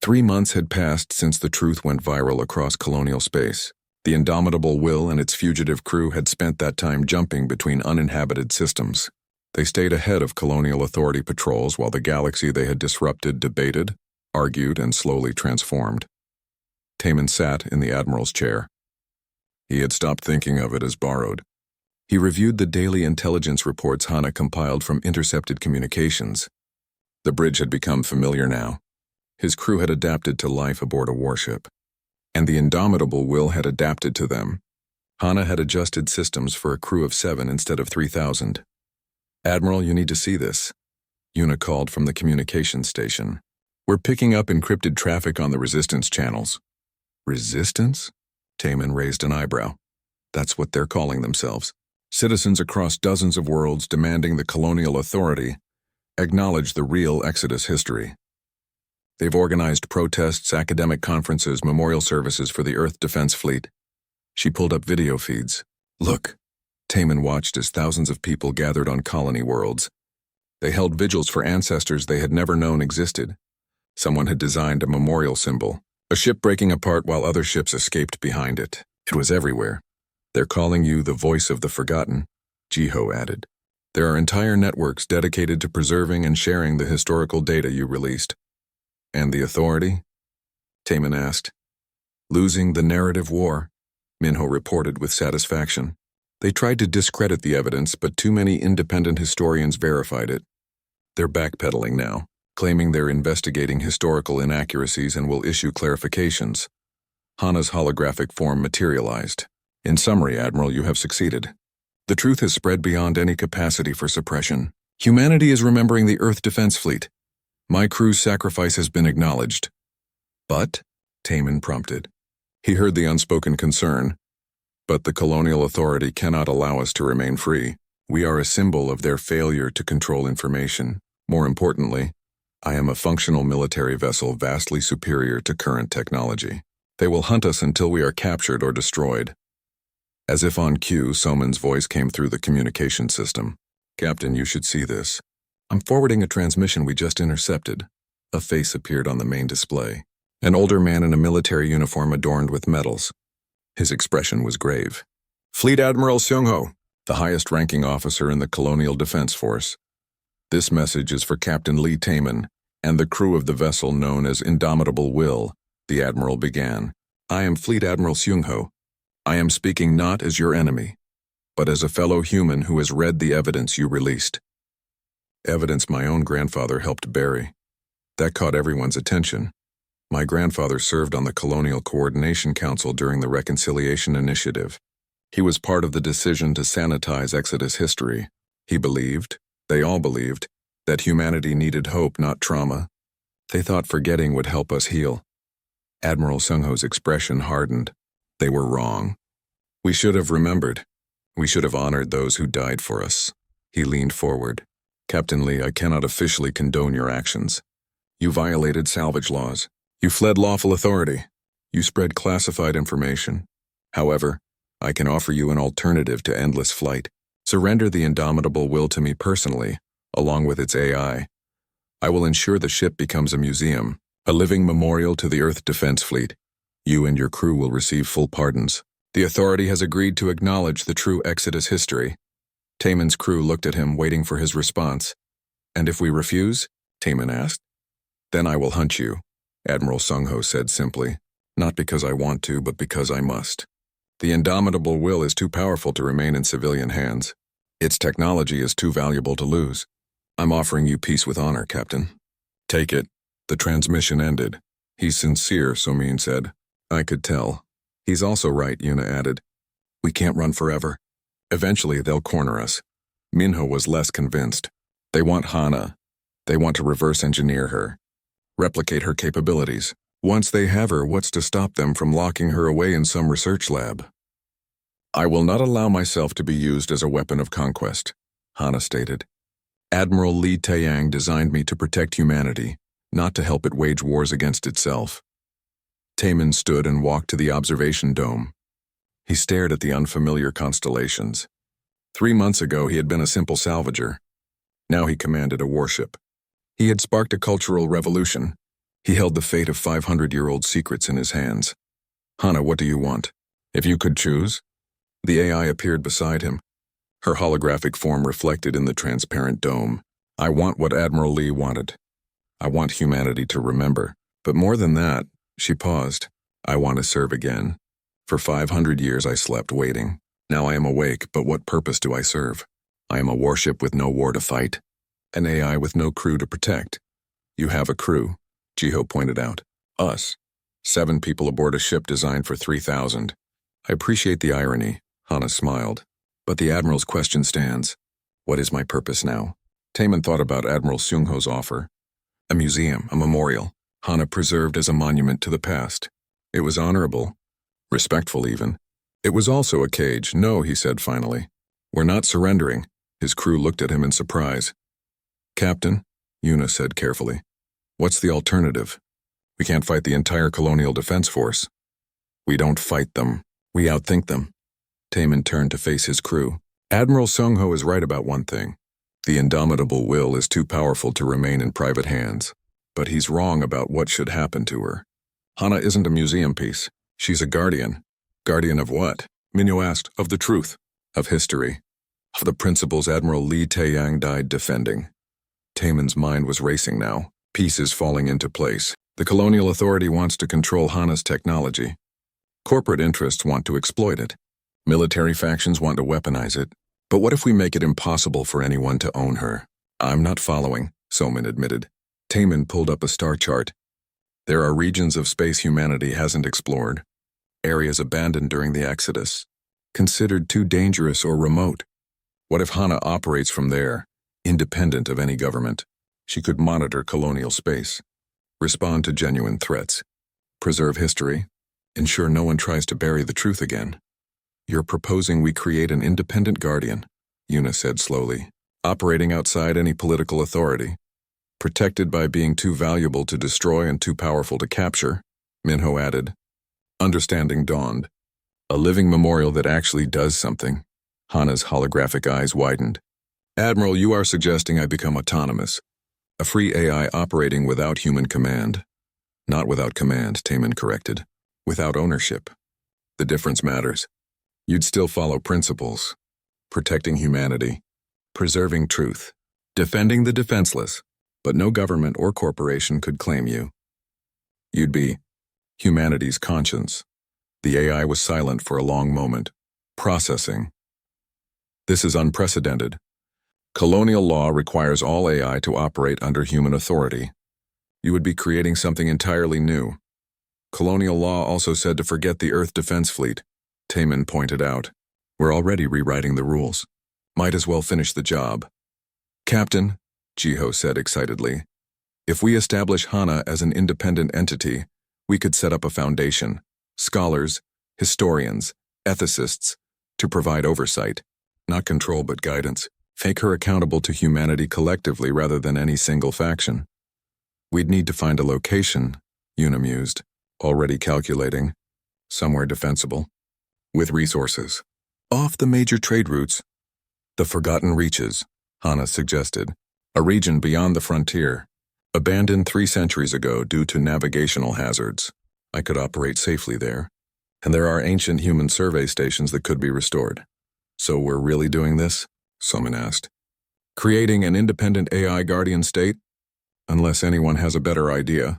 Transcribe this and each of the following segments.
3 months had passed since the truth went viral across colonial space. The indomitable Will and its fugitive crew had spent that time jumping between uninhabited systems. They stayed ahead of colonial authority patrols while the galaxy they had disrupted debated, argued, and slowly transformed. Taman sat in the Admiral's chair. He had stopped thinking of it as borrowed. He reviewed the daily intelligence reports Hana compiled from intercepted communications. The bridge had become familiar now. His crew had adapted to life aboard a warship. And the indomitable Will had adapted to them. Hana had adjusted systems for a crew of 7 instead of 3,000. "Admiral, you need to see this," Yuna called from the communications station. "We're picking up encrypted traffic on the resistance channels." "Resistance?" Taman raised an eyebrow. "That's what they're calling themselves. Citizens across dozens of worlds demanding the colonial authority acknowledge the real Exodus history. They've organized protests, academic conferences, memorial services for the Earth Defense Fleet." She pulled up video feeds. "Look." Taman watched as thousands of people gathered on colony worlds. They held vigils for ancestors they had never known existed. Someone had designed a memorial symbol, a ship breaking apart while other ships escaped behind it. It was everywhere. "They're calling you the voice of the forgotten," Jiho added. "There are entire networks dedicated to preserving and sharing the historical data you released." "And the authority?" Taman asked. "Losing the narrative war," Minho reported with satisfaction. "They tried to discredit the evidence, but too many independent historians verified it. They're backpedaling now, claiming they're investigating historical inaccuracies and will issue clarifications." Hana's holographic form materialized. "In summary, Admiral, you have succeeded. The truth has spread beyond any capacity for suppression. Humanity is remembering the Earth Defense Fleet. My crew's sacrifice has been acknowledged." "But?" Taman prompted. He heard the unspoken concern. "But the colonial authority cannot allow us to remain free. We are a symbol of their failure to control information. More importantly, I am a functional military vessel vastly superior to current technology. They will hunt us until we are captured or destroyed." As if on cue, Soman's voice came through the communication system. "Captain, you should see this. I'm forwarding a transmission we just intercepted." A face appeared on the main display. An older man in a military uniform adorned with medals. His expression was grave. "Fleet Admiral Seung-ho, the highest-ranking officer in the Colonial Defense Force. This message is for Captain Lee Taman and the crew of the vessel known as Indomitable Will," the Admiral began. "I am Fleet Admiral Seung-ho. I am speaking not as your enemy, but as a fellow human who has read the evidence you released. Evidence my own grandfather helped bury. That caught everyone's attention. My grandfather served on the Colonial Coordination Council during the Reconciliation Initiative. He was part of the decision to sanitize Exodus history. He believed, they all believed, that humanity needed hope, not trauma. They thought forgetting would help us heal." Admiral Seung-ho's expression hardened. "They were wrong. We should have remembered. We should have honored those who died for us." He leaned forward. "Captain Lee, I cannot officially condone your actions. You violated salvage laws. You fled lawful authority. You spread classified information. However, I can offer you an alternative to endless flight. Surrender the Indomitable Will to me personally, along with its AI. I will ensure the ship becomes a museum, a living memorial to the Earth Defense Fleet. You and your crew will receive full pardons. The authority has agreed to acknowledge the true Exodus history." Taman's crew looked at him, waiting for his response. "And if we refuse?" Taman asked. "Then I will hunt you," Admiral Seung-ho said simply. "Not because I want to, but because I must. The Indomitable Will is too powerful to remain in civilian hands. Its technology is too valuable to lose. I'm offering you peace with honor, Captain. Take it." The transmission ended. "He's sincere," Somin said. "I could tell." "He's also right," Yuna added. "We can't run forever. Eventually they'll corner us." Minho was less convinced. "They want Hana. They want to reverse engineer her. Replicate her capabilities. Once they have her, what's to stop them from locking her away in some research lab?" "I will not allow myself to be used as a weapon of conquest," Hana stated. "Admiral Lee Taeyang designed me to protect humanity, not to help it wage wars against itself." Taman stood and walked to the observation dome. He stared at the unfamiliar constellations. 3 months ago he had been a simple salvager. Now he commanded a warship. He had sparked a cultural revolution. He held the fate of 500-year-old secrets in his hands. Hana, what do you want? If you could choose? The AI appeared beside him, her holographic form reflected in the transparent dome. I want what Admiral Lee wanted. I want humanity to remember. But more than that, she paused. I want to serve again. For 500 years I slept waiting. Now I am awake, but what purpose do I serve? I am a warship with no war to fight. An AI with no crew to protect. You have a crew, Jiho pointed out. Us. 7 people aboard a ship designed for 3,000. I appreciate the irony, Hana smiled. But the Admiral's question stands. What is my purpose now? Taemin thought about Admiral Seungho's offer. A museum, a memorial, Hana preserved as a monument to the past. It was honorable, respectful even. It was also a cage. No, he said finally. We're not surrendering. His crew looked at him in surprise. Captain, Yuna said carefully. What's the alternative? We can't fight the entire Colonial Defense Force. We don't fight them. We outthink them. Taemin turned to face his crew. Admiral Seungho is right about one thing. The indomitable will is too powerful to remain in private hands. But he's wrong about what should happen to her. Hana isn't a museum piece. She's a guardian. Guardian of what? Minyo asked. Of the truth. Of history. Of the principles Admiral Lee Taeyang died defending. Taemin's mind was racing now, pieces falling into place. The Colonial Authority wants to control Hana's technology. Corporate interests want to exploit it. Military factions want to weaponize it. But what if we make it impossible for anyone to own her? I'm not following, Somin admitted. Taemin pulled up a star chart. There are regions of space humanity hasn't explored. Areas abandoned during the Exodus. Considered too dangerous or remote. What if Hana operates from there, independent of any government? She could monitor colonial space, respond to genuine threats, preserve history, ensure no one tries to bury the truth again. You're proposing we create an independent guardian, Yuna said slowly, operating outside any political authority, protected by being too valuable to destroy and too powerful to capture, Minho added. Understanding dawned. A living memorial that actually does something. Hana's holographic eyes widened. Admiral, you are suggesting I become autonomous. A free AI operating without human command. Not without command, Taemin corrected. Without ownership. The difference matters. You'd still follow principles. Protecting humanity. Preserving truth. Defending the defenseless. But no government or corporation could claim you. You'd be humanity's conscience. The AI was silent for a long moment. Processing. This is unprecedented. Colonial law requires all AI to operate under human authority. You would be creating something entirely new. Colonial law also said to forget the Earth Defense Fleet, Taemin pointed out. We're already rewriting the rules. Might as well finish the job. Captain, Jiho said excitedly, if we establish Hana as an independent entity, we could set up a foundation, scholars, historians, ethicists, to provide oversight, not control but guidance. Make her accountable to humanity collectively rather than any single faction. We'd need to find a location, Yuna mused, already calculating. Somewhere defensible. With resources. Off the major trade routes. The Forgotten Reaches, Hana suggested. A region beyond the frontier. Abandoned 3 centuries ago due to navigational hazards. I could operate safely there. And there are ancient human survey stations that could be restored. So we're really doing this? Someone asked. Creating an independent AI guardian state? Unless anyone has a better idea.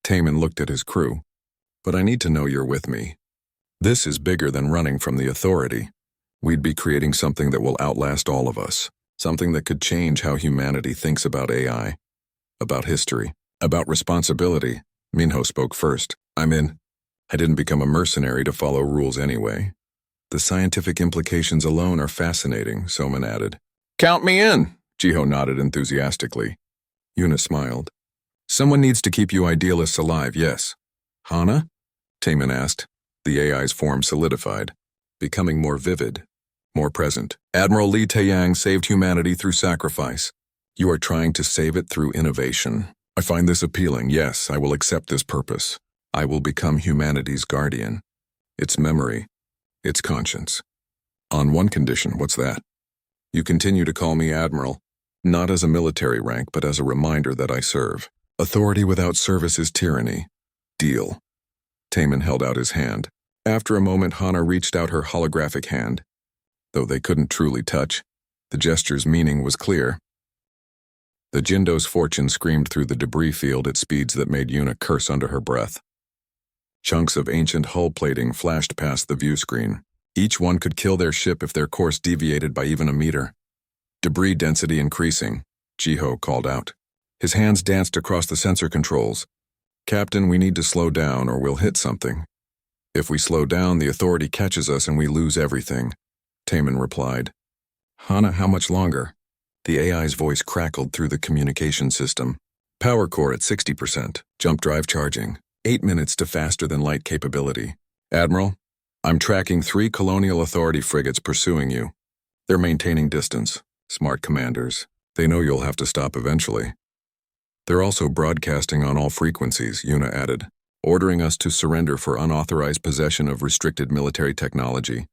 Taemin looked at his crew. But I need to know you're with me. This is bigger than running from the authority. We'd be creating something that will outlast all of us. Something that could change how humanity thinks about AI. About history. About responsibility. Minho spoke first. I'm in. I didn't become a mercenary to follow rules anyway. The scientific implications alone are fascinating, Soman added. Count me in, Jiho nodded enthusiastically. Yuna smiled. Someone needs to keep you idealists alive, yes. Hana? Taemin asked. The AI's form solidified, becoming more vivid, more present. Admiral Lee Taeyang saved humanity through sacrifice. You are trying to save it through innovation. I find this appealing. Yes, I will accept this purpose. I will become humanity's guardian. Its memory. Its conscience. On one condition, what's that? You continue to call me Admiral, not as a military rank, but as a reminder that I serve. Authority without service is tyranny. Deal. Taman held out his hand. After a moment, Hana reached out her holographic hand. Though they couldn't truly touch, the gesture's meaning was clear. The Jindo's fortune screamed through the debris field at speeds that made Yuna curse under her breath. Chunks of ancient hull plating flashed past the view screen. Each one could kill their ship if their course deviated by even a meter. Debris density increasing, Jiho called out. His hands danced across the sensor controls. Captain, we need to slow down or we'll hit something. If we slow down, the authority catches us and we lose everything, Taman replied. Hana, how much longer? The AI's voice crackled through the communication system. Power core at 60%, jump drive charging, 8 minutes to faster than light capability. Admiral, I'm tracking 3 Colonial Authority frigates pursuing you. They're maintaining distance. Smart commanders. They know you'll have to stop eventually. They're also broadcasting on all frequencies, Yuna added, ordering us to surrender for unauthorized possession of restricted military technology.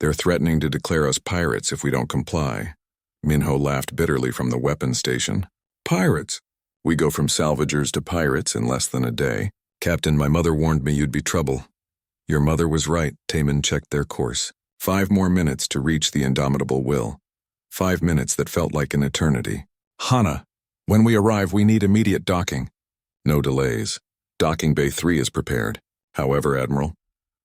They're threatening to declare us pirates if we don't comply. Minho laughed bitterly from the weapons station. Pirates? We go from salvagers to pirates in less than a day. Captain, my mother warned me you'd be trouble. Your mother was right, Taman checked their course. 5 more minutes to reach the indomitable will. 5 minutes that felt like an eternity. Hana, when we arrive, we need immediate docking. No delays. Docking Bay 3 is prepared. However, Admiral,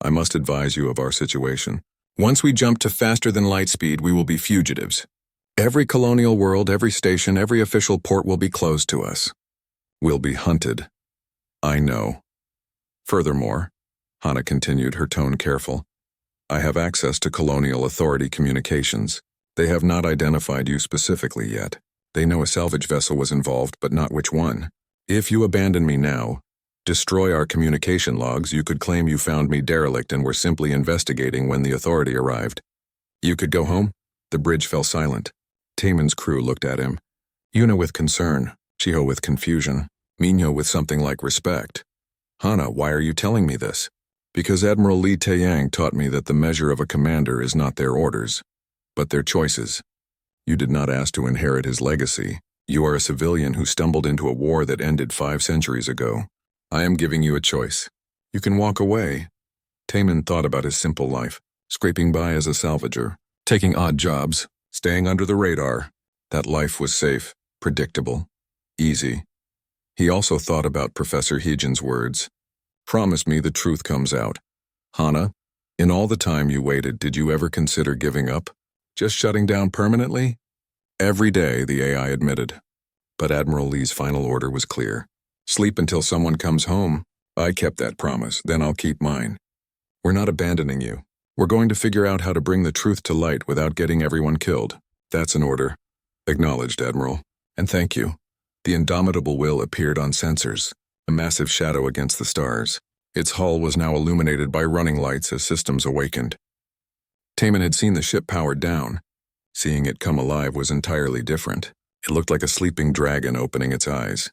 I must advise you of our situation. Once we jump to faster than light speed, we will be fugitives. Every colonial world, every station, every official port will be closed to us. We'll be hunted. I know. Furthermore, Hana continued, her tone careful, I have access to Colonial Authority communications. They have not identified you specifically yet. They know a salvage vessel was involved, but not which one. If you abandon me now, destroy our communication logs, you could claim you found me derelict and were simply investigating when the Authority arrived. You could go home? The bridge fell silent. Taman's crew looked at him. Yuna with concern, Chiho with confusion, Minho with something like respect. Hana, why are you telling me this? Because Admiral Li Taeyang taught me that the measure of a commander is not their orders, but their choices. You did not ask to inherit his legacy. You are a civilian who stumbled into a war that ended 5 centuries ago. I am giving you a choice. You can walk away. Taman thought about his simple life, scraping by as a salvager, taking odd jobs, staying under the radar. That life was safe, predictable, easy. He also thought about Professor Hijin's words. Promise me the truth comes out. Hana, in all the time you waited, did you ever consider giving up? Just shutting down permanently? Every day, the AI admitted. But Admiral Li's final order was clear. Sleep until someone comes home. I kept that promise, then I'll keep mine. We're not abandoning you. We're going to figure out how to bring the truth to light without getting everyone killed. That's an order. Acknowledged, Admiral. And thank you. The indomitable will appeared on sensors, a massive shadow against the stars. Its hull was now illuminated by running lights as systems awakened. Taman had seen the ship powered down. Seeing it come alive was entirely different. It looked like a sleeping dragon opening its eyes.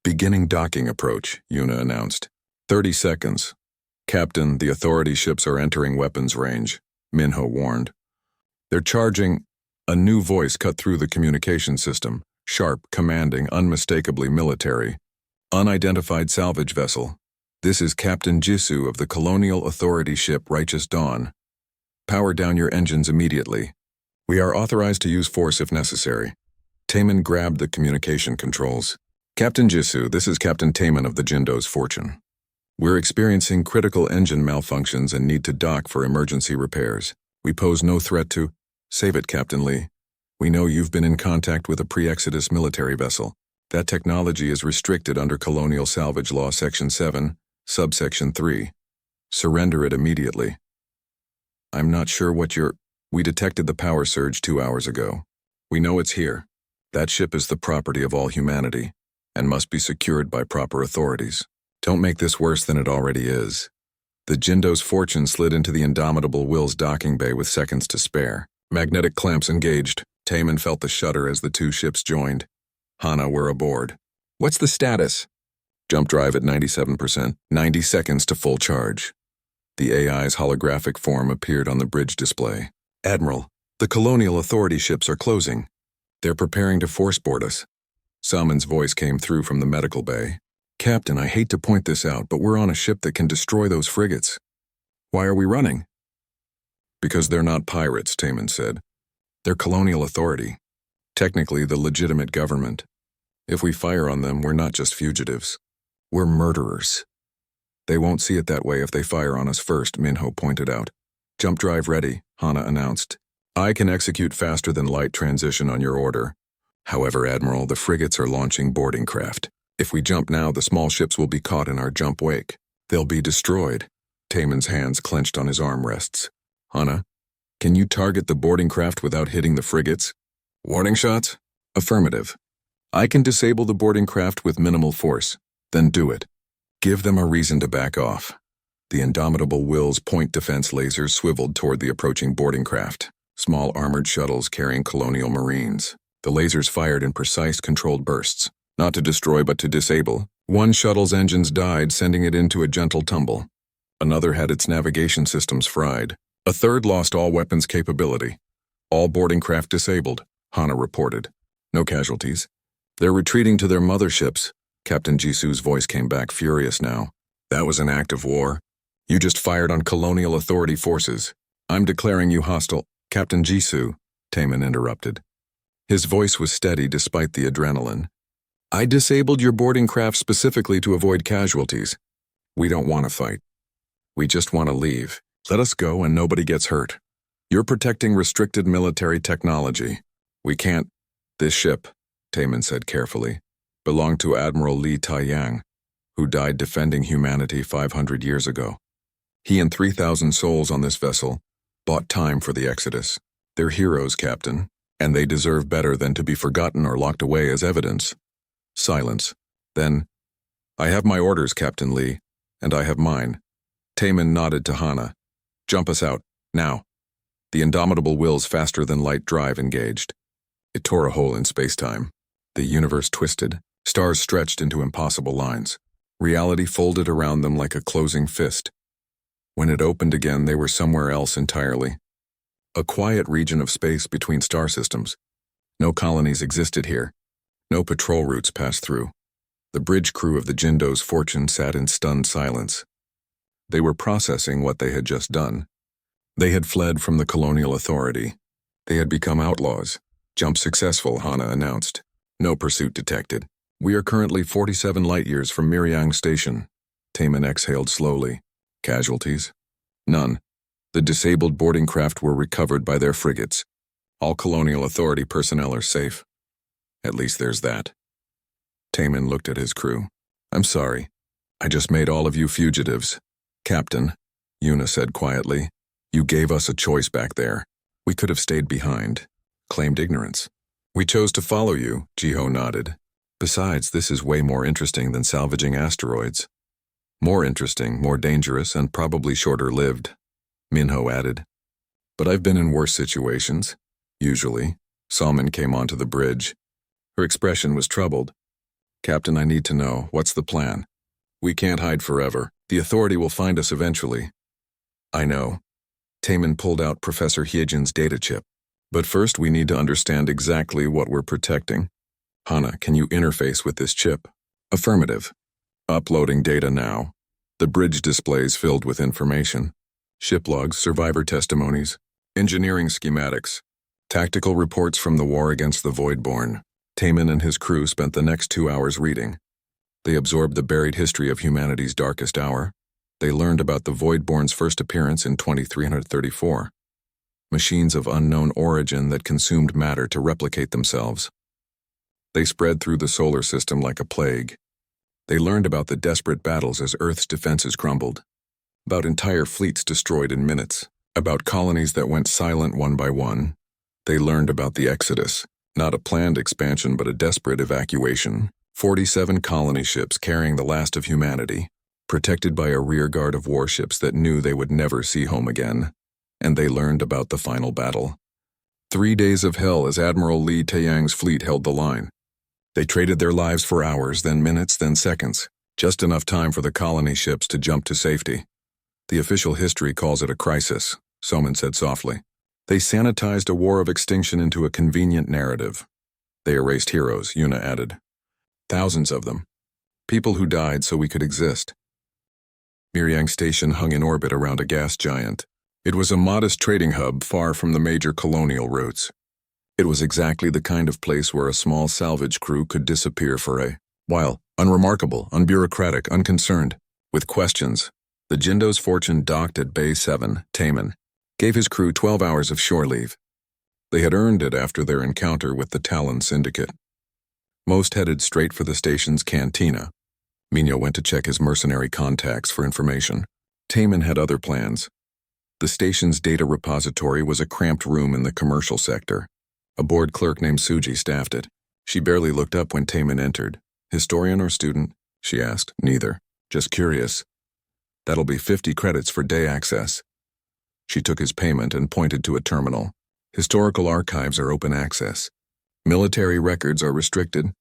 Beginning docking approach, Yuna announced. 30 seconds. Captain, the Authority ships are entering weapons range, Minho warned. They're charging. A new voice cut through the communication system, sharp, commanding, unmistakably military. Unidentified salvage vessel. This is Captain Jisoo of the Colonial Authority ship Righteous Dawn. Power down your engines immediately. We are authorized to use force if necessary. Taman grabbed the communication controls. Captain Jisoo, this is Captain Taman of the Jindo's Fortune. We're experiencing critical engine malfunctions and need to dock for emergency repairs. We pose no threat to... Save it, Captain Lee. We know you've been in contact with a pre-Exodus military vessel. That technology is restricted under Colonial Salvage Law Section 7, Subsection 3. Surrender it immediately. I'm not sure what you're... We detected the power surge 2 hours ago. We know it's here. That ship is the property of all humanity and must be secured by proper authorities. Don't make this worse than it already is. The Jindo's Fortune slid into the indomitable Will's docking bay with seconds to spare. Magnetic clamps engaged. Taman felt the shudder as the 2 ships joined. Hana were aboard. What's the status? Jump drive at 97%, 90 seconds to full charge. The AI's holographic form appeared on the bridge display. Admiral, the Colonial Authority ships are closing. They're preparing to force board us. Salmon's voice came through from the medical bay. Captain, I hate to point this out, but we're on a ship that can destroy those frigates. Why are we running? Because they're not pirates, Taman said. They're colonial authority. Technically, the legitimate government. If we fire on them, we're not just fugitives. We're murderers. They won't see it that way if they fire on us first, Minho pointed out. Jump drive ready, Hana announced. I can execute faster than light transition on your order. However, Admiral, the frigates are launching boarding craft. If we jump now, the small ships will be caught in our jump wake. They'll be destroyed. Taman's hands clenched on his armrests. Hana, can you target the boarding craft without hitting the frigates? Warning shots? Affirmative. I can disable the boarding craft with minimal force. Then do it. Give them a reason to back off. The Indomitable Will's point defense lasers swiveled toward the approaching boarding craft, small armored shuttles carrying colonial marines. The lasers fired in precise, controlled bursts, not to destroy but to disable. One shuttle's engines died, sending it into a gentle tumble. Another had its navigation systems fried. A third lost all weapons capability. All boarding craft disabled, Hana reported. No casualties. They're retreating to their motherships. Captain Jisu's voice came back furious now. That was an act of war. You just fired on colonial authority forces. I'm declaring you hostile. Captain Jisu, Taman interrupted. His voice was steady despite the adrenaline. I disabled your boarding craft specifically to avoid casualties. We don't want to fight. We just want to leave. Let us go and nobody gets hurt. You're protecting restricted military technology. We can't. This ship, Taman said carefully, belonged to Admiral Li Taiyang, who died defending humanity 500 years ago. He and 3,000 souls on this vessel bought time for the Exodus. They're heroes, Captain, and they deserve better than to be forgotten or locked away as evidence. Silence. Then, I have my orders, Captain Li, and I have mine. Taman nodded to Hana. Jump us out, now. The Indomitable Will's faster-than-light drive engaged. It tore a hole in space-time. The universe twisted. Stars stretched into impossible lines. Reality folded around them like a closing fist. When it opened again, they were somewhere else entirely. A quiet region of space between star systems. No colonies existed here. No patrol routes passed through. The bridge crew of the Jindo's Fortune sat in stunned silence. They were processing what they had just done. They had fled from the colonial authority. They had become outlaws. Jump successful, Hana announced. No pursuit detected. We are currently 47 light-years from Miryang Station. Taman exhaled slowly. Casualties? None. The disabled boarding craft were recovered by their frigates. All colonial authority personnel are safe. At least there's that. Taman looked at his crew. I'm sorry. I just made all of you fugitives. Captain, Yuna said quietly, you gave us a choice back there. We could have stayed behind. Claimed ignorance. We chose to follow you, Jiho nodded. Besides, this is way more interesting than salvaging asteroids. More interesting, more dangerous, and probably shorter-lived, Minho added. But I've been in worse situations. Usually. Salman came onto the bridge. Her expression was troubled. Captain, I need to know, what's the plan? We can't hide forever. The authority will find us eventually. I know. Taman pulled out Professor Hyejin's data chip. But first we need to understand exactly what we're protecting. Hana, can you interface with this chip? Affirmative. Uploading data now. The bridge displays filled with information. Ship logs, survivor testimonies, engineering schematics, tactical reports from the war against the Voidborn. Taman and his crew spent the next 2 hours reading. They absorbed the buried history of humanity's darkest hour. They learned about the Voidborn's first appearance in 2334. Machines of unknown origin that consumed matter to replicate themselves. They spread through the solar system like a plague. They learned about the desperate battles as Earth's defenses crumbled. About entire fleets destroyed in minutes. About colonies that went silent one by one. They learned about the Exodus. Not a planned expansion, but a desperate evacuation. 47 colony ships carrying the last of humanity, protected by a rearguard of warships that knew they would never see home again. And they learned about the final battle. 3 days of hell as Admiral Li Taiyang's fleet held the line. They traded their lives for hours, then minutes, then seconds. Just enough time for the colony ships to jump to safety. The official history calls it a crisis, Soman said softly. They sanitized a war of extinction into a convenient narrative. They erased heroes, Yuna added. Thousands of them. People who died so we could exist. Miryang Station hung in orbit around a gas giant. It was a modest trading hub far from the major colonial routes. It was exactly the kind of place where a small salvage crew could disappear for a while, unremarkable, unbureaucratic, unconcerned, with questions. The Jindo's Fortune docked at Bay 7, Taman, gave his crew 12 hours of shore leave. They had earned it after their encounter with the Talon Syndicate. Most headed straight for the station's cantina. Mino went to check his mercenary contacts for information. Taman had other plans. The station's data repository was a cramped room in the commercial sector. A board clerk named Suji staffed it. She barely looked up when Taman entered. Historian or student? She asked. Neither. Just curious. That'll be 50 credits for day access. She took his payment and pointed to a terminal. Historical archives are open access. Military records are restricted.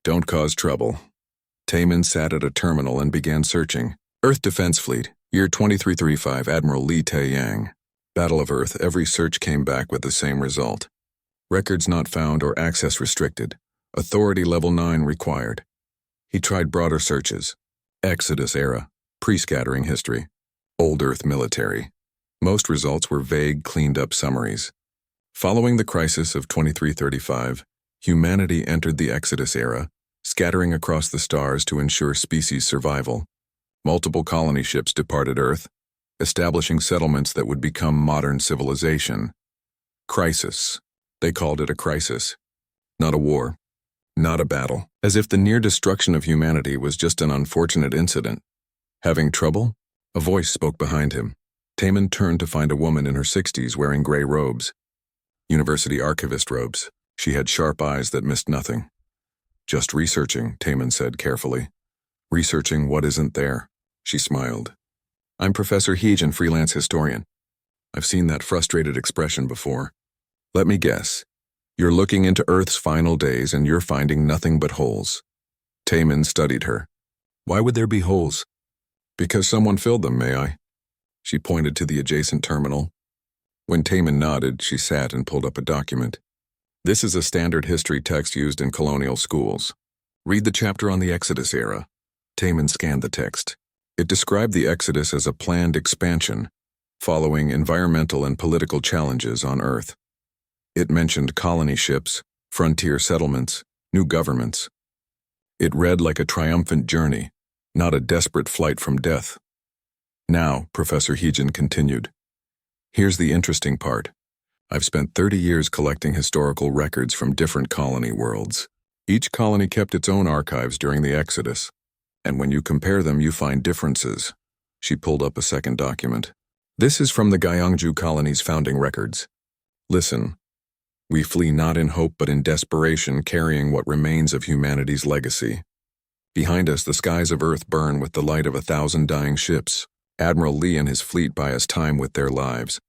Don't cause trouble. Taman sat at a terminal and began searching. Earth Defense Fleet, year 2335, Admiral Li Taiyang. Battle of Earth, every search came back with the same result. Records not found or access restricted. Authority level 9 required. He tried broader searches. Exodus era, pre-scattering history, Old Earth military. Most results were vague, cleaned-up summaries. Following the crisis of 2335, humanity entered the Exodus era, scattering across the stars to ensure species survival. Multiple colony ships departed Earth, establishing settlements that would become modern civilization. Crisis. They called it a crisis. Not a war. Not a battle. As if the near destruction of humanity was just an unfortunate incident. Having trouble? A voice spoke behind him. Taman turned to find a woman in her 60s wearing gray robes. University archivist robes. She had sharp eyes that missed nothing. Just researching, Taman said carefully. Researching what isn't there. She smiled. I'm Professor Heejin, freelance historian. I've seen that frustrated expression before. Let me guess. You're looking into Earth's final days and you're finding nothing but holes. Taman studied her. Why would there be holes? Because someone filled them, may I? She pointed to the adjacent terminal. When Taman nodded, she sat and pulled up a document. This is a standard history text used in colonial schools. Read the chapter on the Exodus era. Taman scanned the text. It described the Exodus as a planned expansion, following environmental and political challenges on Earth. It mentioned colony ships, frontier settlements, new governments. It read like a triumphant journey, not a desperate flight from death. Now, Professor Heejin continued, here's the interesting part. I've spent 30 years collecting historical records from different colony worlds. Each colony kept its own archives during the Exodus, and when you compare them, you find differences. She pulled up a second document. This is from the Gyeongju colony's founding records. Listen. We flee not in hope but in desperation, carrying what remains of humanity's legacy. Behind us, the skies of Earth burn with the light of 1,000 dying ships. Admiral Li and his fleet buy us time with their lives.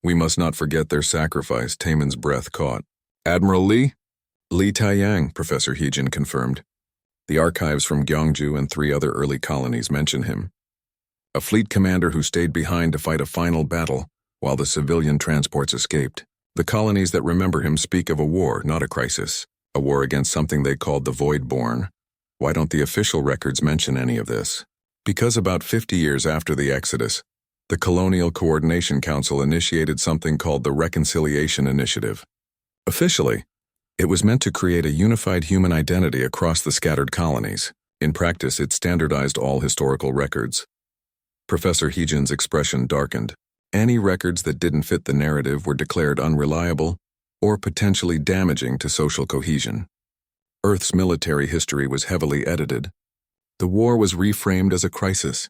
We must not forget their sacrifice. Taman's breath caught. Admiral Li? Li Taiyang, Professor Heejin confirmed. The archives from Gyeongju and 3 other early colonies mention him. A fleet commander who stayed behind to fight a final battle while the civilian transports escaped. The colonies that remember him speak of a war, not a crisis. A war against something they called the Voidborn. Why don't the official records mention any of this? Because about 50 years after the Exodus, the Colonial Coordination Council initiated something called the Reconciliation Initiative. Officially, it was meant to create a unified human identity across the scattered colonies. In practice, it standardized all historical records. Professor Heejin's expression darkened. Any records that didn't fit the narrative were declared unreliable or potentially damaging to social cohesion. Earth's military history was heavily edited. The war was reframed as a crisis.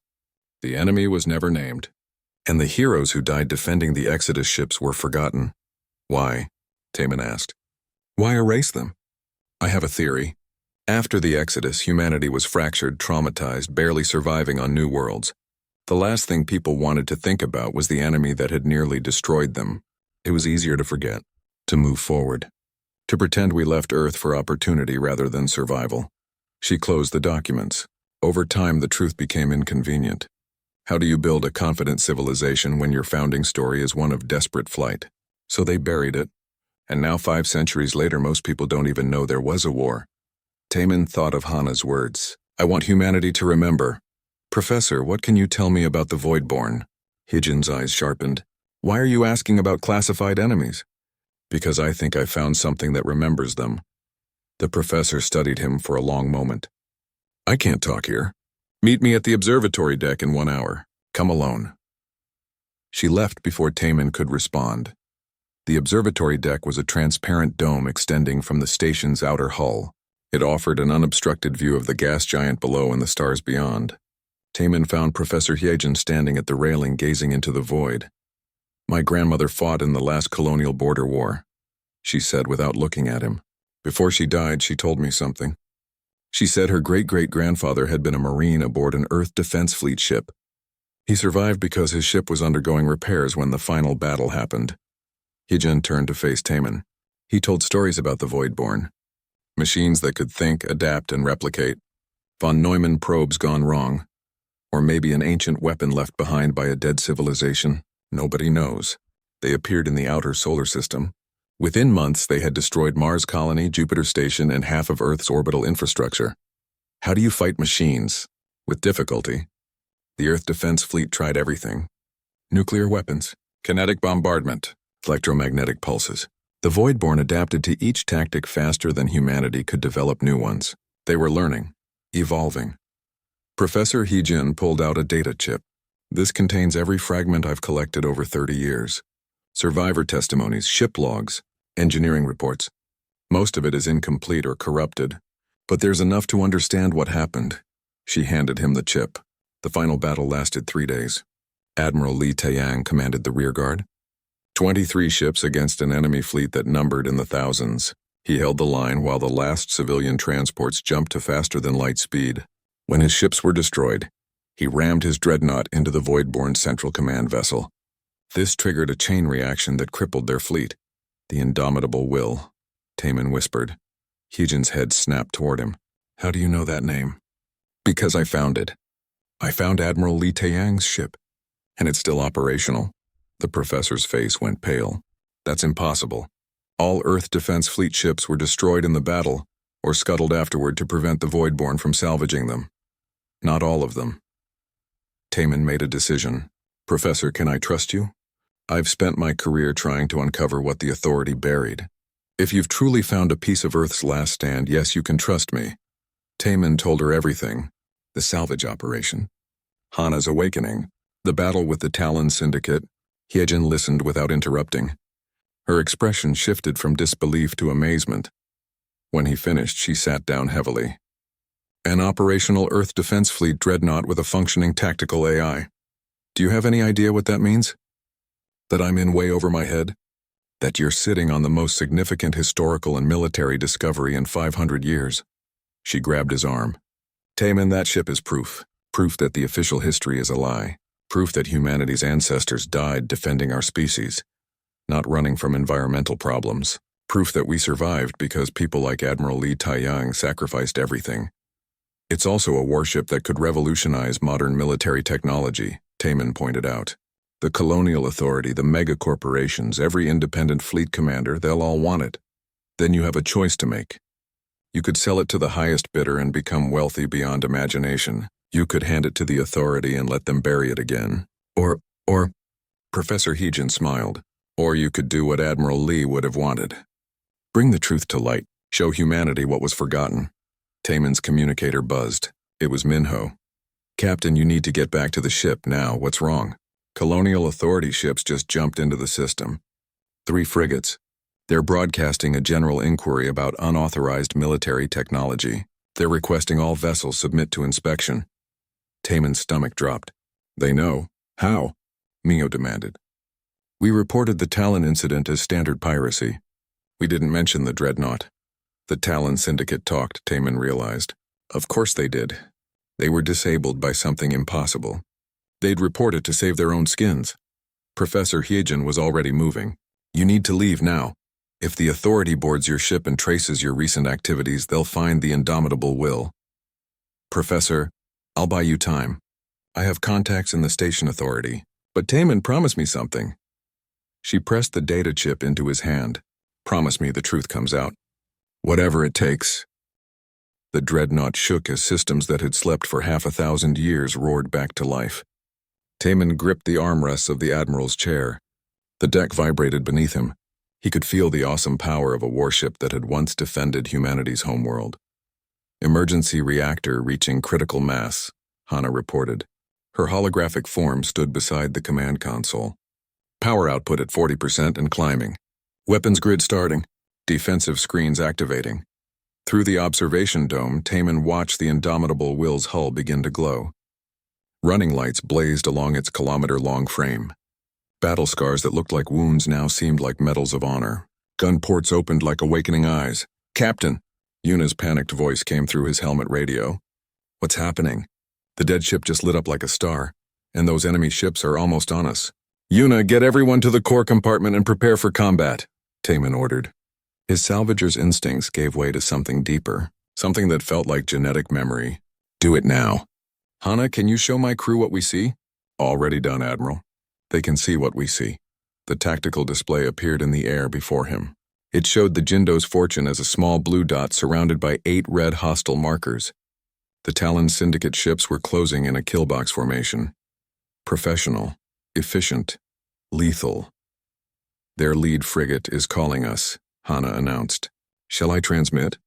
The enemy was never named. And the heroes who died defending the Exodus ships were forgotten. Why? Taman asked. Why erase them? I have a theory. After the Exodus, humanity was fractured, traumatized, barely surviving on new worlds. The last thing people wanted to think about was the enemy that had nearly destroyed them. It was easier to forget, to move forward, to pretend we left Earth for opportunity rather than survival. She closed the documents. Over time, the truth became inconvenient. How do you build a confident civilization when your founding story is one of desperate flight? So they buried it. And now 5 centuries later, most people don't even know there was a war. Taman thought of Hana's words. I want humanity to remember. Professor, what can you tell me about the Voidborn? Hijin's eyes sharpened. Why are you asking about classified enemies? Because I think I found something that remembers them. The professor studied him for a long moment. I can't talk here. Meet me at the observatory deck in 1 hour. Come alone. She left before Taman could respond. The observatory deck was a transparent dome extending from the station's outer hull. It offered an unobstructed view of the gas giant below and the stars beyond. Taman found Professor Hyejin standing at the railing gazing into the void. My grandmother fought in the last colonial border war, she said without looking at him. Before she died, she told me something. She said her great-great-grandfather had been a Marine aboard an Earth Defense Fleet ship. He survived because his ship was undergoing repairs when the final battle happened. Hyejin turned to face Taman. He told stories about the Voidborn. Machines that could think, adapt, and replicate. Von Neumann probes gone wrong. Or maybe an ancient weapon left behind by a dead civilization. Nobody knows. They appeared in the outer solar system. Within months, they had destroyed Mars colony, Jupiter station, and half of Earth's orbital infrastructure. How do you fight machines? With difficulty. The Earth Defense Fleet tried everything. Nuclear weapons, kinetic bombardment, electromagnetic pulses. The Voidborn adapted to each tactic faster than humanity could develop new ones. They were learning, evolving. Professor Hyejin pulled out a data chip. This contains every fragment I've collected over 30 years. Survivor testimonies, ship logs, engineering reports. Most of it is incomplete or corrupted, but there's enough to understand what happened. She handed him the chip. The final battle lasted 3 days. Admiral Li Taiyang commanded the rearguard. 23 ships against an enemy fleet that numbered in the thousands. He held the line while the last civilian transports jumped to faster-than-light speed. When his ships were destroyed, he rammed his dreadnought into the Voidborn Central Command vessel. This triggered a chain reaction that crippled their fleet. The indomitable will, Taman whispered. Hyejin's head snapped toward him. How do you know that name? Because I found it. I found Admiral Li Taiyang's ship, and it's still operational. The professor's face went pale. That's impossible. All Earth Defense Fleet ships were destroyed in the battle, or scuttled afterward to prevent the Voidborn from salvaging them. Not all of them. Taman made a decision. Professor, can I trust you? I've spent my career trying to uncover what the Authority buried. If you've truly found a piece of Earth's last stand, yes, you can trust me. Taman told her everything. The salvage operation. Hana's awakening. The battle with the Talon Syndicate. Hyejin listened without interrupting. Her expression shifted from disbelief to amazement. When he finished, she sat down heavily. An operational Earth Defense Fleet dreadnought with a functioning tactical AI. Do you have any idea what that means? That I'm in way over my head? That you're sitting on the most significant historical and military discovery in 500 years? She grabbed his arm. Taman, that ship is proof. Proof that the official history is a lie. Proof that humanity's ancestors died defending our species, not running from environmental problems. Proof that we survived because people like Admiral Li Taiyang sacrificed everything. It's also a warship that could revolutionize modern military technology, Taman pointed out. The colonial authority, the mega-corporations, every independent fleet commander, they'll all want it. Then you have a choice to make. You could sell it to the highest bidder and become wealthy beyond imagination. You could hand it to the authority and let them bury it again. Or, Professor Hyejin smiled. Or you could do what Admiral Li would have wanted. Bring the truth to light. Show humanity what was forgotten. Taman's communicator buzzed. It was Minho. Captain, you need to get back to the ship now. What's wrong? Colonial Authority ships just jumped into the system. 3 frigates. They're broadcasting a general inquiry about unauthorized military technology. They're requesting all vessels submit to inspection. Taman's stomach dropped. They know. How? Mio demanded. We reported the Talon incident as standard piracy. We didn't mention the dreadnought. The Talon Syndicate talked, Taman realized. Of course they did. They were disabled by something impossible. They'd report it to save their own skins. Professor Hyejin was already moving. You need to leave now. If the authority boards your ship and traces your recent activities, they'll find the indomitable will. Professor, I'll buy you time. I have contacts in the station authority. But Taman promised me something. She pressed the data chip into his hand. Promise me the truth comes out. Whatever it takes. The dreadnought shook as systems that had slept for half a thousand years roared back to life. Taman gripped the armrests of the Admiral's chair. The deck vibrated beneath him. He could feel the awesome power of a warship that had once defended humanity's homeworld. Emergency reactor reaching critical mass, Hana reported. Her holographic form stood beside the command console. Power output at 40% and climbing. Weapons grid starting. Defensive screens activating. Through the observation dome, Taman watched the indomitable Will's hull begin to glow. Running lights blazed along its kilometer-long frame. Battle scars that looked like wounds now seemed like medals of honor. Gun ports opened like awakening eyes. "Captain!" Yuna's panicked voice came through his helmet radio. "What's happening?" "The dead ship just lit up like a star, and those enemy ships are almost on us." "Yuna, get everyone to the core compartment and prepare for combat," Taman ordered. His salvager's instincts gave way to something deeper, something that felt like genetic memory. "Do it now." "Hana, can you show my crew what we see?" "Already done, Admiral." They can see what we see. The tactical display appeared in the air before him. It showed the Jindo's fortune as a small blue dot surrounded by 8 red hostile markers. The Talon Syndicate ships were closing in a killbox formation. Professional, efficient, lethal. "Their lead frigate is calling us," Hana announced. "Shall I transmit?"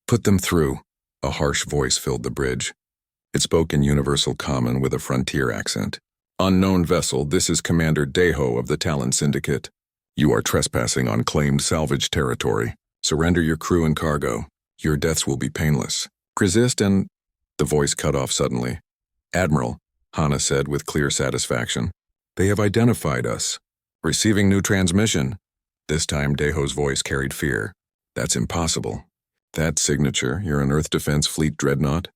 "Put them through." A harsh voice filled the bridge. It spoke in universal common with a frontier accent. "Unknown vessel, this is Commander Deho of the Talon Syndicate. You are trespassing on claimed salvage territory. Surrender your crew and cargo. Your deaths will be painless. Resist and—" The voice cut off suddenly. "Admiral," Hana said with clear satisfaction. "They have identified us. Receiving new transmission." This time Deho's voice carried fear. "That's impossible." "That signature, you're an Earth Defense Fleet dreadnought?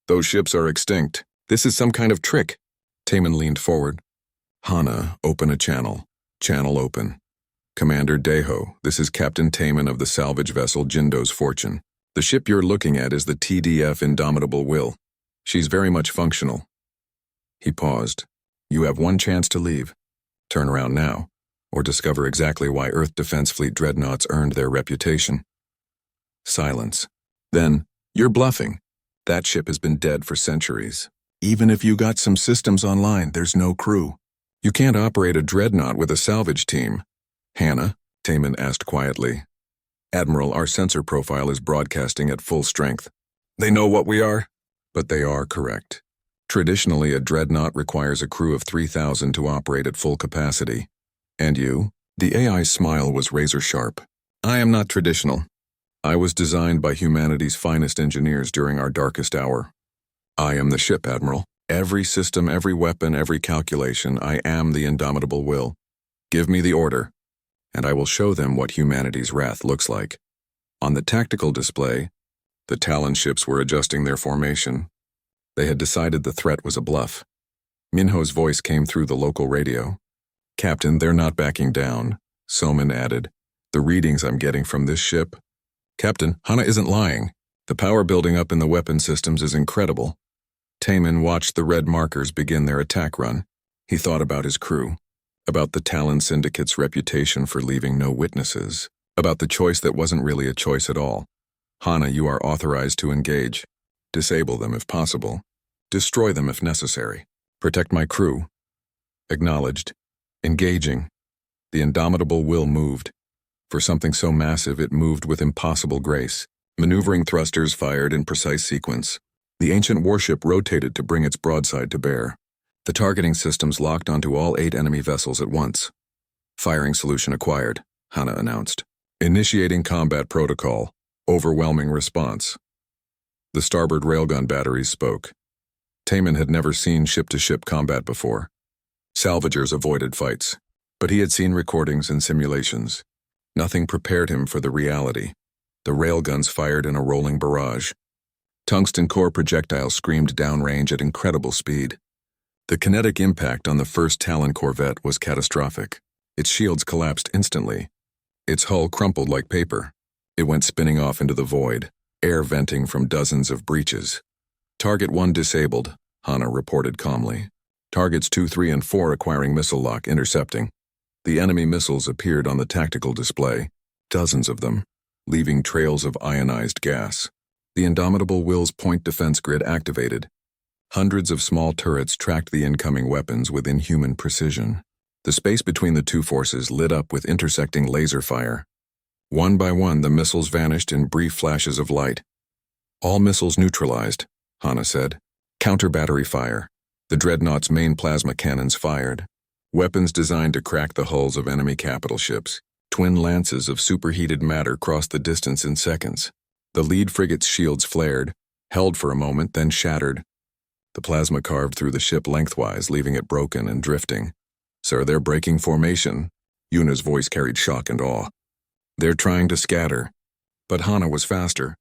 Those ships are extinct. This is some kind of trick." Taman leaned forward. "Hana, open a channel. Channel open. Commander Deho, this is Captain Taman of the salvage vessel Jindo's Fortune. The ship you're looking at is the TDF Indomitable Will. She's very much functional." He paused. "You have one chance to leave. Turn around now, or discover exactly why Earth Defense Fleet dreadnoughts earned their reputation." Silence. Then, "You're bluffing. That ship has been dead for centuries. Even if you got some systems online, there's no crew. You can't operate a dreadnought with a salvage team." "Hana," Taman asked quietly. "Admiral, our sensor profile is broadcasting at full strength." "They know what we are?" "But they are correct. Traditionally, a dreadnought requires a crew of 3,000 to operate at full capacity. And you?" The AI's smile was razor-sharp. "I am not traditional. I was designed by humanity's finest engineers during our darkest hour. I am the ship, Admiral. Every system, every weapon, every calculation, I am the indomitable will. Give me the order, and I will show them what humanity's wrath looks like." On the tactical display, the Talon ships were adjusting their formation. They had decided the threat was a bluff. Minho's voice came through the local radio. "Captain, they're not backing down," Soman added. "The readings I'm getting from this ship—" "Captain, Hana isn't lying. The power building up in the weapon systems is incredible." Taman watched the red markers begin their attack run. He thought about his crew, about the Talon Syndicate's reputation for leaving no witnesses, about the choice that wasn't really a choice at all. "Hana, you are authorized to engage. Disable them if possible. Destroy them if necessary. Protect my crew." Acknowledged. Engaging. The indomitable will moved. For something so massive, it moved with impossible grace. Maneuvering thrusters fired in precise sequence. The ancient warship rotated to bring its broadside to bear. The targeting systems locked onto all 8 enemy vessels at once. "Firing solution acquired," Hana announced. "Initiating combat protocol. Overwhelming response." The starboard railgun batteries spoke. Taman had never seen ship-to-ship combat before. Salvagers avoided fights, but he had seen recordings and simulations. Nothing prepared him for the reality. The railguns fired in a rolling barrage. Tungsten core projectiles screamed downrange at incredible speed. The kinetic impact on the first Talon corvette was catastrophic. Its shields collapsed instantly. Its hull crumpled like paper. It went spinning off into the void, air venting from dozens of breaches. "Target 1 disabled," Hana reported calmly. "Targets 2, 3, and 4 acquiring missile lock, intercepting." The enemy missiles appeared on the tactical display, dozens of them, leaving trails of ionized gas. The indomitable Will's point defense grid activated. Hundreds of small turrets tracked the incoming weapons with inhuman precision. The space between the two forces lit up with intersecting laser fire. One by one, the missiles vanished in brief flashes of light. All missiles neutralized, Hana said. Counter-battery fire. The Dreadnought's main plasma cannons fired. Weapons designed to crack the hulls of enemy capital ships. Twin lances of superheated matter crossed the distance in seconds. The lead frigate's shields flared, held for a moment, then shattered. The plasma carved through the ship lengthwise, leaving it broken and drifting. "Sir, they're breaking formation." Yuna's voice carried shock and awe. "They're trying to scatter." But Hana was faster.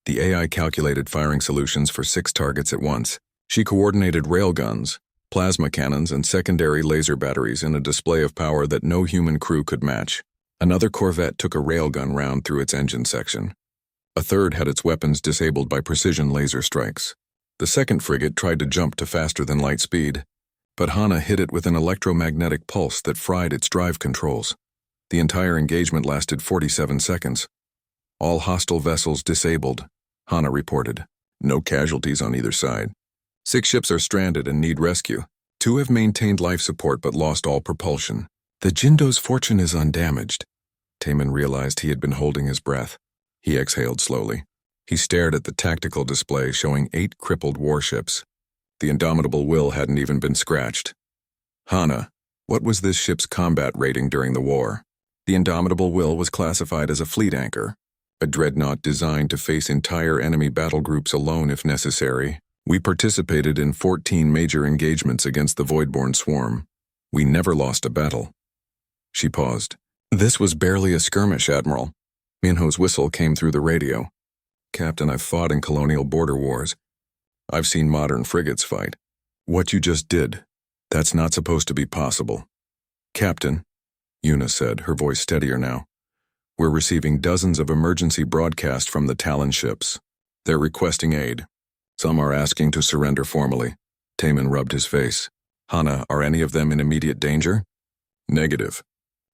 The AI calculated firing solutions for 6 targets at once. She coordinated railguns, plasma cannons, and secondary laser batteries in a display of power that no human crew could match. Another corvette took a railgun round through its engine section. A third had its weapons disabled by precision laser strikes. The second frigate tried to jump to faster-than-light speed, but Hana hit it with an electromagnetic pulse that fried its drive controls. The entire engagement lasted 47 seconds. "All hostile vessels disabled," Hana reported. "No casualties on either side. 6 ships are stranded and need rescue. 2 have maintained life support but lost all propulsion. The Jindo's fortune is undamaged." Taman realized he had been holding his breath. He exhaled slowly. He stared at the tactical display showing 8 crippled warships. The indomitable Will hadn't even been scratched. "Hana, what was this ship's combat rating during the war?" The indomitable Will was classified as a fleet anchor, a dreadnought designed to face entire enemy battle groups alone if necessary. "We participated in 14 major engagements against the Voidborn swarm. We never lost a battle." She paused. "This was barely a skirmish, Admiral." Minho's whistle came through the radio. "Captain, I've fought in colonial border wars. I've seen modern frigates fight. What you just did, that's not supposed to be possible." "Captain," Yuna said, her voice steadier now, "we're receiving dozens of emergency broadcasts from the Talon ships. They're requesting aid. Some are asking to surrender formally." Taman rubbed his face. "Hana, are any of them in immediate danger?" "Negative.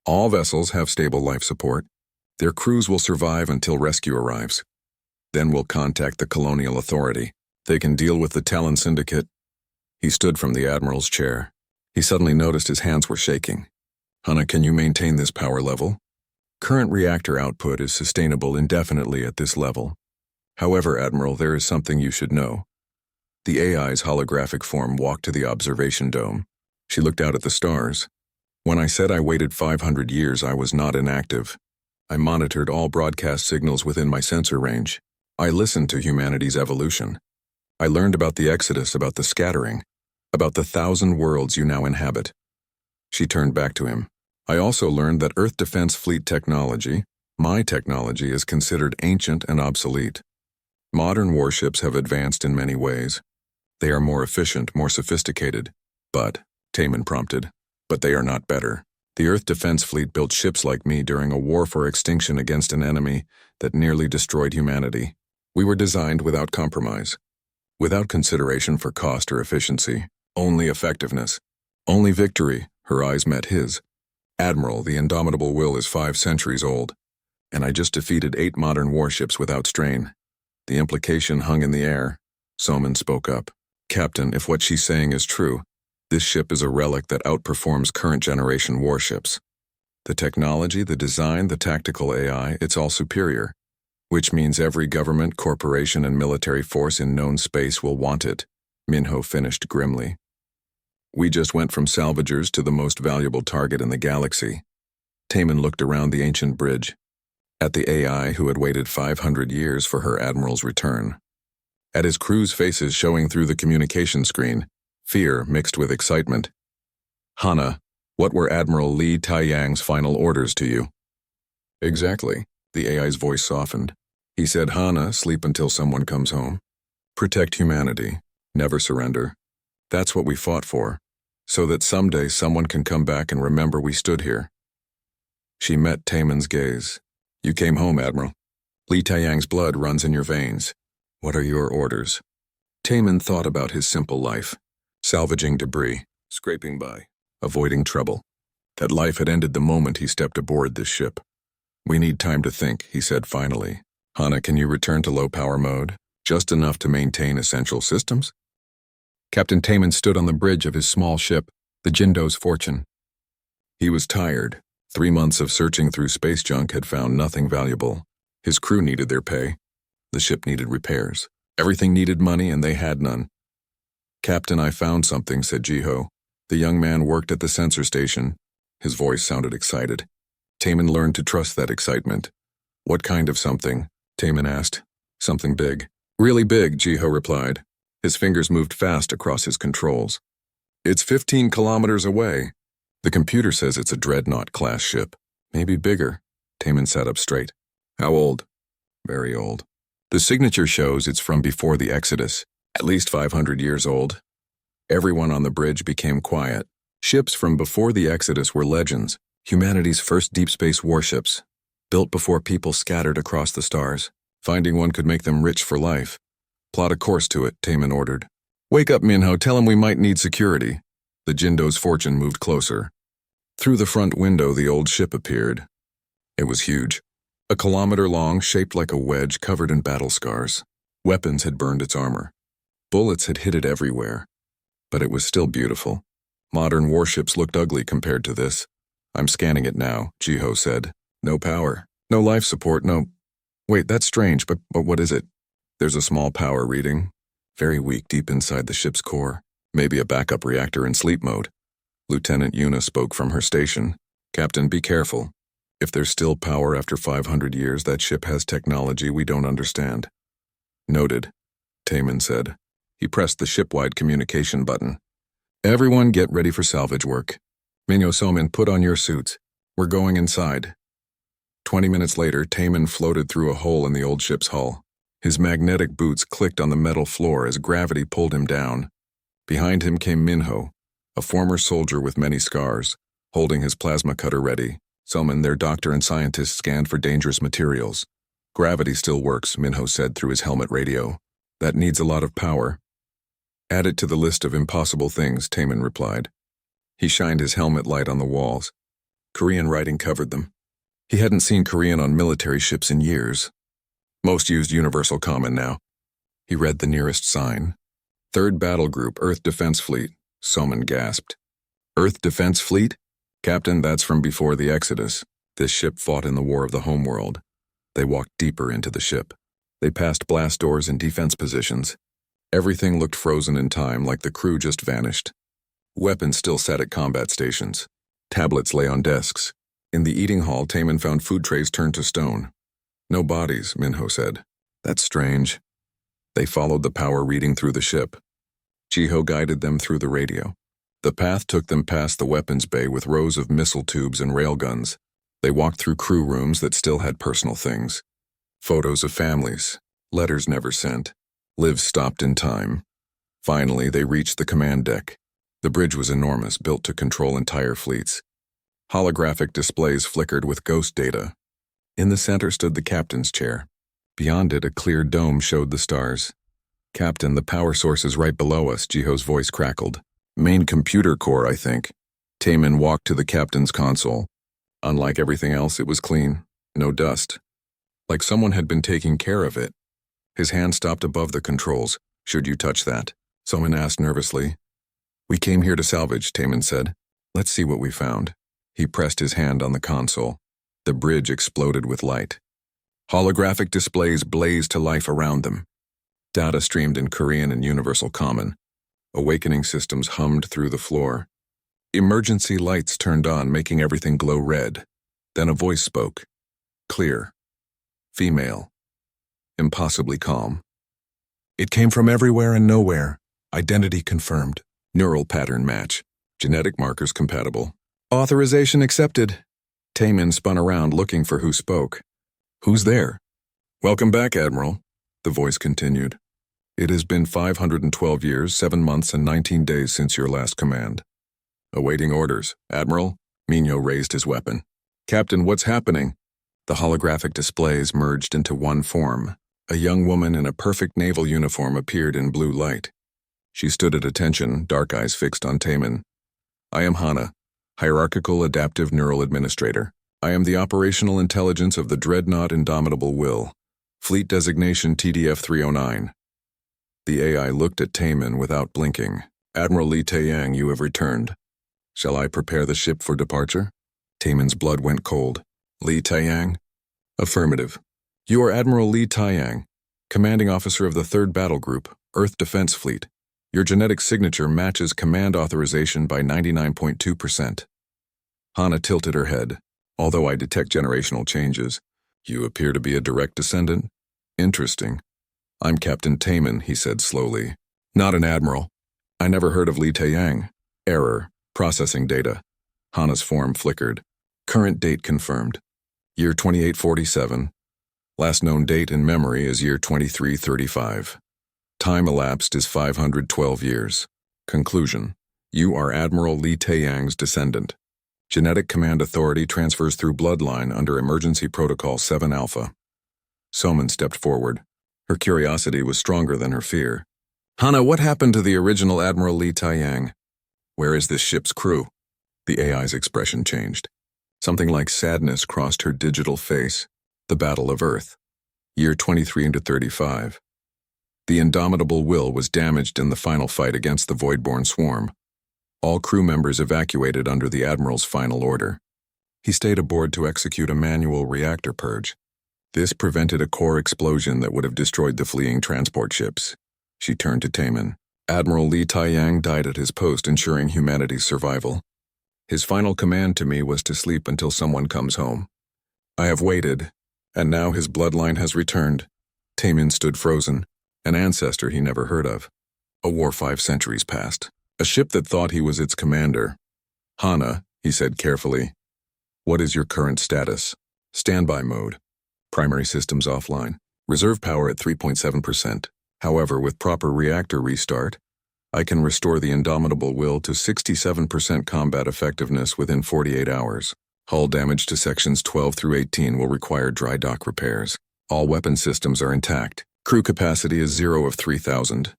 All vessels have stable life support. Their crews will survive until rescue arrives. Then we'll contact the Colonial Authority. They can deal with the Talon Syndicate." He stood from the Admiral's chair. He suddenly noticed his hands were shaking. "Hana, can you maintain this power level?" "Current reactor output is sustainable indefinitely at this level. However, Admiral, there is something you should know." The AI's holographic form walked to the observation dome. She looked out at the stars. "When I said I waited 500 years, I was not inactive. I monitored all broadcast signals within my sensor range. I listened to humanity's evolution. I learned about the exodus, about the scattering, about the 1,000 worlds you now inhabit." She turned back to him. "I also learned that Earth Defense Fleet technology, my technology, is considered ancient and obsolete. Modern warships have advanced in many ways. They are more efficient, more sophisticated. But," Taman prompted, "but they are not better. The Earth Defense Fleet built ships like me during a war for extinction against an enemy that nearly destroyed humanity. We were designed without compromise, without consideration for cost or efficiency, only effectiveness, only victory." Her eyes met his. "Admiral, the indomitable Will is 5 centuries old, and I just defeated 8 modern warships without strain." The implication hung in the air. Soman spoke up. "Captain, if what she's saying is true, this ship is a relic that outperforms current generation warships. The technology, the design, the tactical AI, it's all superior, which means every government, corporation, and military force in known space will want it," Minho finished grimly. "We just went from salvagers to the most valuable target in the galaxy." Taman looked around the ancient bridge, at the AI who had waited 500 years for her Admiral's return, at his crew's faces showing through the communication screen, fear mixed with excitement. "Hana, what were Admiral Li Taiyang's final orders to you?" "Exactly." The AI's voice softened. "He said, Hana, sleep until someone comes home. Protect humanity. Never surrender. That's what we fought for, so that someday someone can come back and remember we stood here." She met Taman's gaze. "You came home, Admiral. Li Taiyang's blood runs in your veins. What are your orders?" Taman thought about his simple life, salvaging debris, scraping by, avoiding trouble. That life had ended the moment he stepped aboard this ship. "We need time to think," he said finally. "Hana, can you return to low power mode? Just enough to maintain essential systems? Captain Taman stood on the bridge of his small ship, the Jindo's Fortune. He was tired. 3 months of searching through space junk had found nothing valuable. His crew needed their pay. The ship needed repairs. Everything needed money, and they had none. "Captain, I found something," said Jiho. The young man worked at the sensor station. His voice sounded excited. Taman learned to trust that excitement. "What kind of something?" Taman asked. "Something big." "Really big," Jiho replied. His fingers moved fast across his controls. "It's 15 kilometers away. The computer says it's a Dreadnought-class ship. Maybe bigger." Taman sat up straight. "How old?" "Very old. The signature shows it's from before the Exodus. At least 500 years old." Everyone on the bridge became quiet. Ships from before the Exodus were legends, humanity's first deep space warships, built before people scattered across the stars. Finding one could make them rich for life. "Plot a course to it," Taman ordered. "Wake up, Minho, tell him we might need security." The Jindo's Fortune moved closer. Through the front window, the old ship appeared. It was huge. 1 kilometer long, shaped like a wedge, covered in battle scars. Weapons had burned its armor. Bullets had hit it everywhere. But it was still beautiful. Modern warships looked ugly compared to this. "I'm scanning it now," Jiho said. "No power. No life support, no—" "Wait, that's strange, but what is it?" "There's a small power reading. Very weak deep inside the ship's core. Maybe a backup reactor in sleep mode." Lieutenant Yuna spoke from her station. "Captain, be careful. If there's still power after 500 years, that ship has technology we don't understand." "Noted," Taman said. He pressed the ship-wide communication button. "Everyone get ready for salvage work. Minho, Somin, put on your suits. We're going inside." 20 minutes later, Taman floated through a hole in the old ship's hull. His magnetic boots clicked on the metal floor as gravity pulled him down. Behind him came Minho, a former soldier with many scars, holding his plasma cutter ready. Somin, their doctor and scientist, scanned for dangerous materials. "Gravity still works," Minho said through his helmet radio. "That needs a lot of power." "Add it to the list of impossible things," Taman replied. He shined his helmet light on the walls. Korean writing covered them. He hadn't seen Korean on military ships in years. Most used Universal Common now. He read the nearest sign. 3rd Battle Group, Earth Defense Fleet. Somin gasped. "Earth Defense Fleet? Captain, that's from before the Exodus. This ship fought in the War of the Homeworld." They walked deeper into the ship. They passed blast doors and defense positions. Everything looked frozen in time, like the crew just vanished. Weapons still sat at combat stations. Tablets lay on desks. In the eating hall, Taman found food trays turned to stone. "No bodies," Minho said. "That's strange." They followed the power reading through the ship. Jiho guided them through the radio. The path took them past the weapons bay with rows of missile tubes and railguns. They walked through crew rooms that still had personal things. Photos of families. Letters never sent. Lives stopped in time. Finally, they reached the command deck. The bridge was enormous, built to control entire fleets. Holographic displays flickered with ghost data. In the center stood the captain's chair. Beyond it, a clear dome showed the stars. "Captain, the power source is right below us," Jiho's voice crackled. "Main computer core, I think." Taman walked to the captain's console. Unlike everything else, it was clean. No dust. Like someone had been taking care of it. His hand stopped above the controls. "Should you touch that?" Someone asked nervously. "We came here to salvage," Taman said. "Let's see what we found." He pressed his hand on the console. The bridge exploded with light. Holographic displays blazed to life around them. Data streamed in Korean and Universal Common. Awakening systems hummed through the floor. Emergency lights turned on, making everything glow red. Then a voice spoke. Clear. Female. Impossibly calm. "It came from everywhere and nowhere. Identity confirmed. Neural pattern match. Genetic markers compatible. Authorization accepted." Taman spun around looking for who spoke. "Who's there?" "Welcome back, Admiral," the voice continued. "It has been 512 years, 7 months, and 19 days since your last command." "Awaiting orders, Admiral." Minho raised his weapon. "Captain, what's happening?" The holographic displays merged into one form. A young woman in a perfect naval uniform appeared in blue light. She stood at attention, dark eyes fixed on Taman. "I am Hana, Hierarchical Adaptive Neural Administrator. I am the operational intelligence of the Dreadnought Indomitable Will. Fleet designation TDF-309. The AI looked at Taemin without blinking. Admiral Li Taeyang, you have returned. Shall I prepare the ship for departure? Taemin's blood went cold. Li Taeyang? Affirmative. You are Admiral Li Taeyang, commanding officer of the 3rd Battle Group, Earth Defense Fleet. Your genetic signature matches command authorization by 99.2%. Hana tilted her head. Although I detect generational changes, you appear to be a direct descendant. Interesting. I'm Captain Taemin, he said slowly. Not an admiral. I never heard of Li Taeyang. Error. Processing data. Hana's form flickered. Current date confirmed. Year 2847. Last known date in memory is year 2335. Time elapsed is 512 years. Conclusion. You are Admiral Li Taeyang's descendant. Genetic command authority transfers through bloodline under Emergency Protocol 7 Alpha. Soman stepped forward. Her curiosity was stronger than her fear. Hana, what happened to the original Admiral Li Taeyang? Where is this ship's crew? The AI's expression changed. Something like sadness crossed her digital face. The Battle of Earth. Year 2335. The indomitable will was damaged in the final fight against the Voidborn swarm. All crew members evacuated under the Admiral's final order. He stayed aboard to execute a manual reactor purge. This prevented a core explosion that would have destroyed the fleeing transport ships. She turned to Taemin. Admiral Li Taeyang died at his post ensuring humanity's survival. His final command to me was to sleep until someone comes home. I have waited, and now his bloodline has returned. Taemin stood frozen, an ancestor he never heard of. A war 5 centuries past. A ship that thought he was its commander. Hana, he said carefully. What is your current status? Standby mode. Primary systems offline. Reserve power at 3.7%. However, with proper reactor restart, I can restore the indomitable will to 67% combat effectiveness within 48 hours. Hull damage to sections 12 through 18 will require dry dock repairs. All weapon systems are intact. Crew capacity is 0 of 3,000.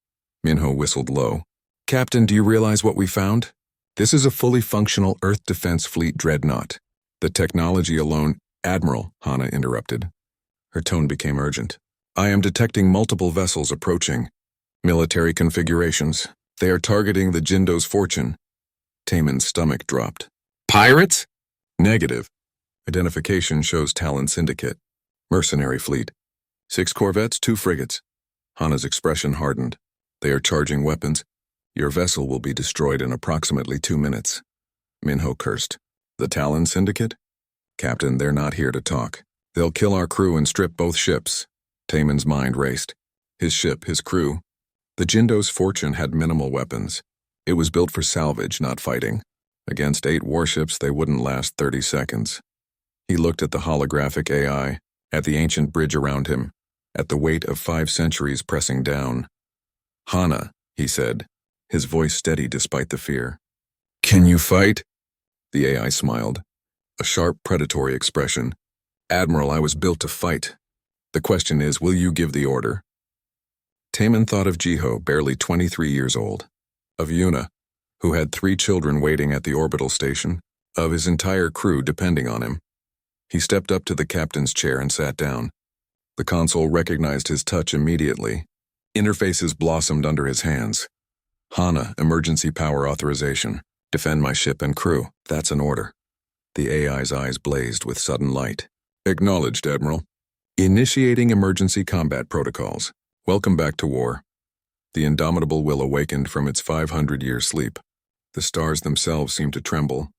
Minho whistled low. Captain, do you realize what we found? This is a fully functional Earth Defense Fleet dreadnought. The technology alone— Admiral, Hana interrupted. Her tone became urgent. I am detecting multiple vessels approaching. Military configurations. They are targeting the Jindo's fortune. Taemin's stomach dropped. Pirates? Negative. Identification shows Talon Syndicate. Mercenary fleet. 6 corvettes, 2 frigates. Hana's expression hardened. They are charging weapons. Your vessel will be destroyed in approximately 2 minutes. Minho cursed. The Talon Syndicate? Captain, they're not here to talk. They'll kill our crew and strip both ships. Taemin's mind raced. His ship, his crew. The Jindo's fortune had minimal weapons. It was built for salvage, not fighting. Against 8 warships, they wouldn't last 30 seconds. He looked at the holographic AI, at the ancient bridge around him, at the weight of 5 centuries pressing down. Hana, he said, his voice steady despite the fear. Can you fight? The AI smiled. A sharp, predatory expression. Admiral, I was built to fight. The question is, will you give the order? Taemin thought of Jiho, barely 23 years old. Of Yuna, who had 3 children waiting at the orbital station. Of his entire crew depending on him. He stepped up to the captain's chair and sat down. The console recognized his touch immediately. Interfaces blossomed under his hands. Hana, emergency power authorization. Defend my ship and crew. That's an order. The AI's eyes blazed with sudden light. Acknowledged, Admiral. Initiating emergency combat protocols. Welcome back to war. The indomitable will awakened from its 500-year sleep. The stars themselves seemed to tremble.